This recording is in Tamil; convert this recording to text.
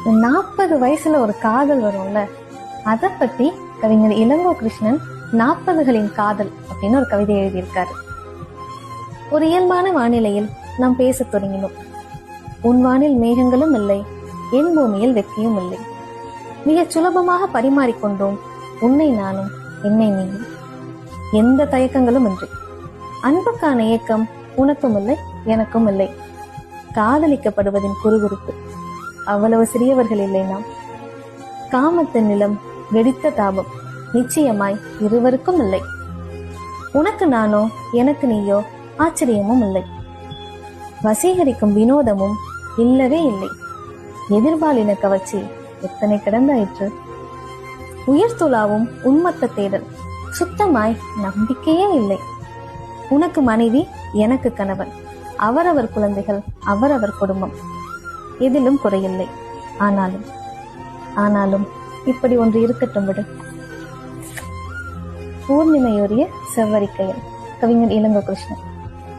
40 வயசுல ஒரு காதல் வரும்ல, அத பத்தி கவிஞர் இளங்கோ கிருஷ்ணன் 40களின் காதல் அப்படின்னு ஒரு கவிதை எழுதியிருக்காரு. ஒரு இயல்பான வானிலையில் நாம் பேசத் தொடங்கினோம். உன் வானில் மேகங்களும் இல்லை, என் பூமியில் வெற்றியும் இல்லை. மிகச் சுலபமாக பரிமாறிக்கொண்டோம், உன்னை நானும் என்னை நீயும், எந்த தயக்கங்களும் இன்றி. அன்புக்கான ஏக்கம் உனக்கும் இல்லை, எனக்கும் இல்லை. காதலிக்கப்படுவதின் குறுகுறுப்பு, அவ்வளவு சிறியவர்கள் இல்லை நாம். காமத்தின் நிலம், வெடித்த தாபம் நிச்சயமாய் இருவருக்கும் இல்லை. உனக்கு நானோ, எனக்கு நீயோ ஆச்சரியமும் இல்லை. வசீகரிக்கும் வினோதமும் இல்லவே இல்லை. எதிர்பாலின கவர்ச்சி எத்தனை கிடந்தாயிற்று. உயிர்த்துளாவும் உன்மத்த தேடல், சுத்தமாய் நம்பிக்கையே இல்லை. உனக்கு மனைவி, எனக்கு கணவன், அவரவர் குழந்தைகள், அவரவர் குடும்பம், எதிலும் குறையில்லை. ஆனாலும் இப்படி ஒன்று இருக்கட்டும் விடு. பூர்ணிமையுரிய செவ்வரிக்கையன், கவிஞர் இளங்கோ கிருஷ்ணன்.